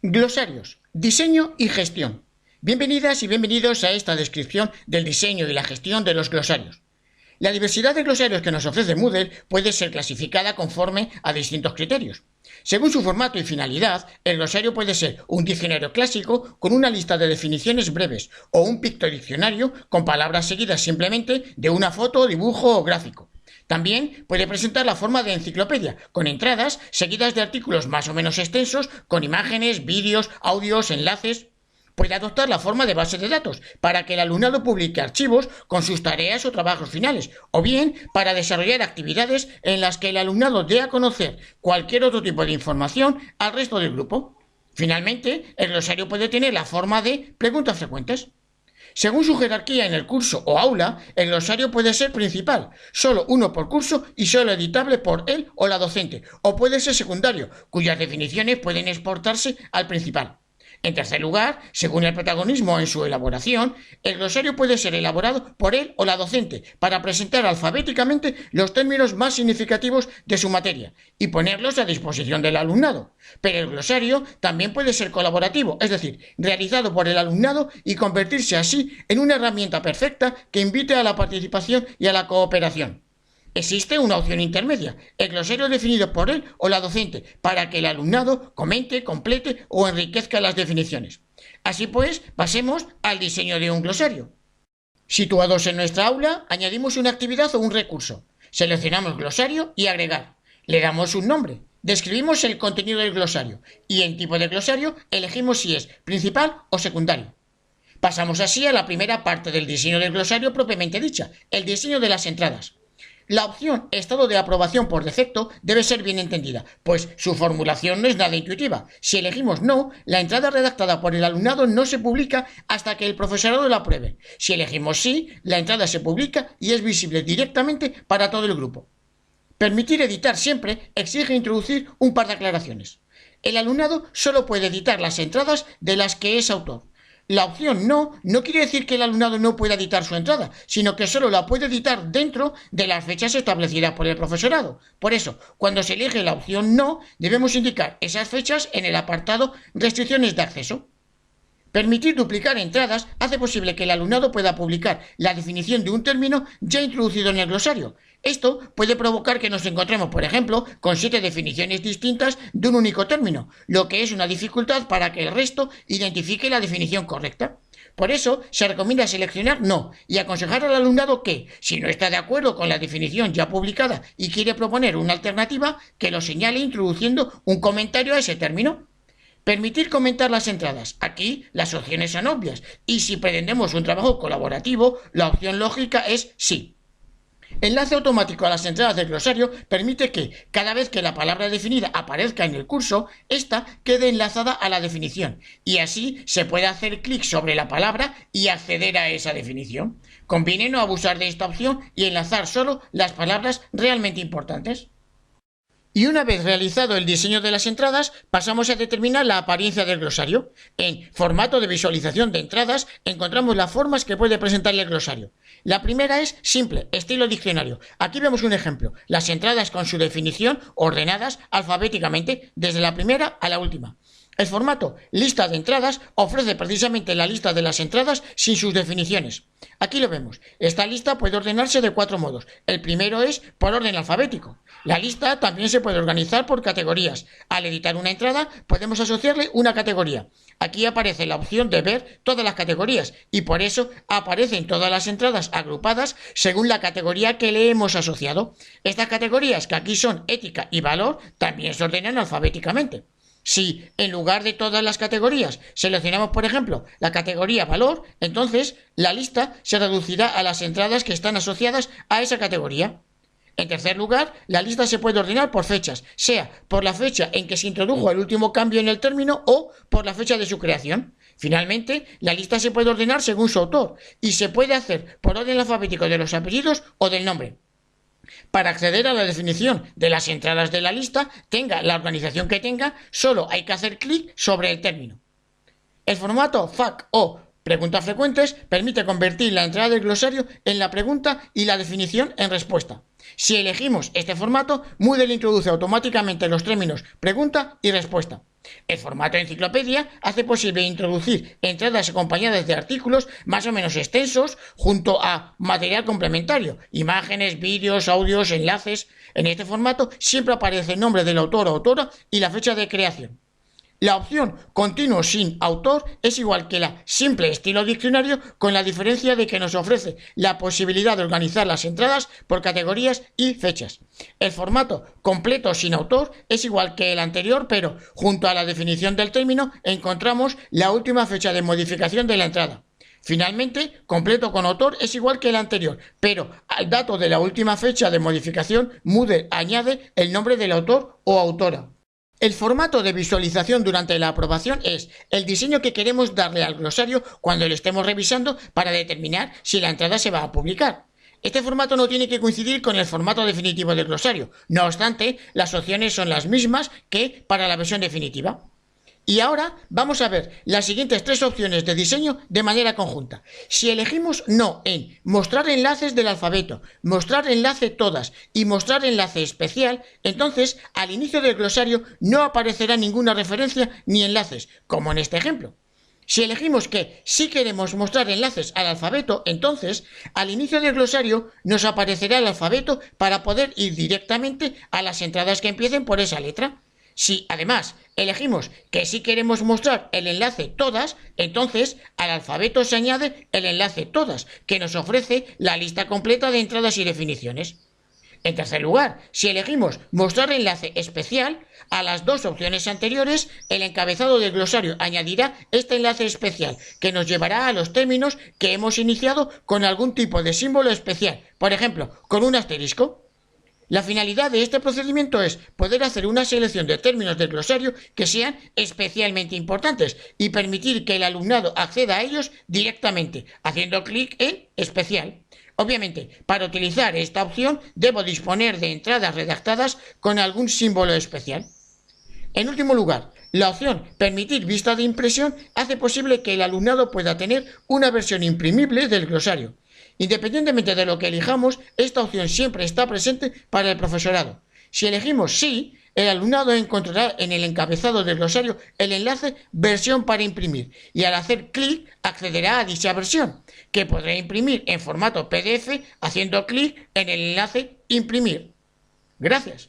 Glosarios, diseño y gestión. Bienvenidas y bienvenidos a esta descripción del diseño y la gestión de los glosarios. La diversidad de glosarios que nos ofrece Moodle puede ser clasificada conforme a distintos criterios. Según su formato y finalidad, el glosario puede ser un diccionario clásico con una lista de definiciones breves o un pictodiccionario con palabras seguidas simplemente de una foto, dibujo o gráfico. También puede presentar la forma de enciclopedia, con entradas seguidas de artículos más o menos extensos, con imágenes, vídeos, audios, enlaces. Puede adoptar la forma de base de datos, para que el alumnado publique archivos con sus tareas o trabajos finales, o bien para desarrollar actividades en las que el alumnado dé a conocer cualquier otro tipo de información al resto del grupo. Finalmente, el glosario puede tener la forma de preguntas frecuentes. Según su jerarquía en el curso o aula, el glosario puede ser principal, solo uno por curso y solo editable por él o la docente, o puede ser secundario, cuyas definiciones pueden exportarse al principal. En tercer lugar, según el protagonismo en su elaboración, el glosario puede ser elaborado por él o la docente para presentar alfabéticamente los términos más significativos de su materia y ponerlos a disposición del alumnado. Pero el glosario también puede ser colaborativo, es decir, realizado por el alumnado y convertirse así en una herramienta perfecta que invite a la participación y a la cooperación. Existe una opción intermedia, el glosario definido por él o la docente, para que el alumnado comente, complete o enriquezca las definiciones. Así pues, pasemos al diseño de un glosario. Situados en nuestra aula, añadimos una actividad o un recurso. Seleccionamos glosario y agregar. Le damos un nombre. Describimos el contenido del glosario y en tipo de glosario elegimos si es principal o secundario. Pasamos así a la primera parte del diseño del glosario propiamente dicha, el diseño de las entradas. La opción estado de aprobación por defecto debe ser bien entendida, pues su formulación no es nada intuitiva. Si elegimos no, la entrada redactada por el alumnado no se publica hasta que el profesorado la apruebe. Si elegimos sí, la entrada se publica y es visible directamente para todo el grupo. Permitir editar siempre exige introducir un par de aclaraciones. El alumnado solo puede editar las entradas de las que es autor. La opción no quiere decir que el alumnado no pueda editar su entrada, sino que solo la puede editar dentro de las fechas establecidas por el profesorado. Por eso, cuando se elige la opción no, debemos indicar esas fechas en el apartado Restricciones de acceso. Permitir duplicar entradas hace posible que el alumnado pueda publicar la definición de un término ya introducido en el glosario. Esto puede provocar que nos encontremos, por ejemplo, con 7 definiciones distintas de un único término, lo que es una dificultad para que el resto identifique la definición correcta. Por eso, se recomienda seleccionar no y aconsejar al alumnado que, si no está de acuerdo con la definición ya publicada y quiere proponer una alternativa, que lo señale introduciendo un comentario a ese término. Permitir comentar las entradas. Aquí las opciones son obvias y si pretendemos un trabajo colaborativo, la opción lógica es sí. Enlace automático a las entradas del glosario permite que, cada vez que la palabra definida aparezca en el curso, ésta quede enlazada a la definición y así se puede hacer clic sobre la palabra y acceder a esa definición. Conviene no abusar de esta opción y enlazar solo las palabras realmente importantes. Y una vez realizado el diseño de las entradas, pasamos a determinar la apariencia del glosario. En formato de visualización de entradas encontramos las formas que puede presentar el glosario. La primera es simple, estilo diccionario. Aquí vemos un ejemplo, las entradas con su definición ordenadas alfabéticamente desde la primera a la última. El formato lista de entradas ofrece precisamente la lista de las entradas sin sus definiciones. Aquí lo vemos. Esta lista puede ordenarse de 4 modos. El primero es por orden alfabético. La lista también se puede organizar por categorías. Al editar una entrada podemos asociarle una categoría. Aquí aparece la opción de ver todas las categorías y por eso aparecen todas las entradas agrupadas según la categoría que le hemos asociado. Estas categorías, que aquí son ética y valor, también se ordenan alfabéticamente. Si en lugar de todas las categorías seleccionamos, por ejemplo, la categoría valor, entonces la lista se reducirá a las entradas que están asociadas a esa categoría. En tercer lugar, la lista se puede ordenar por fechas, sea por la fecha en que se introdujo el último cambio en el término o por la fecha de su creación. Finalmente, la lista se puede ordenar según su autor y se puede hacer por orden alfabético de los apellidos o del nombre. Para acceder a la definición de las entradas de la lista, tenga la organización que tenga, solo hay que hacer clic sobre el término. El formato FAQ o Preguntas frecuentes permite convertir la entrada del glosario en la pregunta y la definición en respuesta. Si elegimos este formato, Moodle introduce automáticamente los términos pregunta y respuesta. El formato enciclopedia hace posible introducir entradas acompañadas de artículos más o menos extensos junto a material complementario, imágenes, vídeos, audios, enlaces. En este formato siempre aparece el nombre del autor o autora y la fecha de creación. La opción continuo sin autor es igual que la simple estilo diccionario, con la diferencia de que nos ofrece la posibilidad de organizar las entradas por categorías y fechas. El formato completo sin autor es igual que el anterior, pero junto a la definición del término encontramos la última fecha de modificación de la entrada. Finalmente, completo con autor es igual que el anterior, pero al dato de la última fecha de modificación, Moodle añade el nombre del autor o autora. El formato de visualización durante la aprobación es el diseño que queremos darle al glosario cuando lo estemos revisando para determinar si la entrada se va a publicar. Este formato no tiene que coincidir con el formato definitivo del glosario, no obstante, las opciones son las mismas que para la versión definitiva. Y ahora vamos a ver las siguientes tres opciones de diseño de manera conjunta. Si elegimos no en mostrar enlaces del alfabeto, mostrar enlace todas y mostrar enlace especial, entonces al inicio del glosario no aparecerá ninguna referencia ni enlaces, como en este ejemplo. Si elegimos que sí queremos mostrar enlaces al alfabeto, entonces al inicio del glosario nos aparecerá el alfabeto para poder ir directamente a las entradas que empiecen por esa letra. Si además elegimos que sí queremos mostrar el enlace todas, entonces al alfabeto se añade el enlace todas, que nos ofrece la lista completa de entradas y definiciones. En tercer lugar, si elegimos mostrar enlace especial, a las dos opciones anteriores, el encabezado del glosario añadirá este enlace especial, que nos llevará a los términos que hemos iniciado con algún tipo de símbolo especial, por ejemplo, con un asterisco. La finalidad de este procedimiento es poder hacer una selección de términos del glosario que sean especialmente importantes y permitir que el alumnado acceda a ellos directamente, haciendo clic en especial. Obviamente, para utilizar esta opción debo disponer de entradas redactadas con algún símbolo especial. En último lugar, la opción permitir vista de impresión hace posible que el alumnado pueda tener una versión imprimible del glosario. Independientemente de lo que elijamos, esta opción siempre está presente para el profesorado. Si elegimos sí, el alumnado encontrará en el encabezado del glosario el enlace versión para imprimir y al hacer clic accederá a dicha versión, que podrá imprimir en formato PDF haciendo clic en el enlace imprimir. Gracias.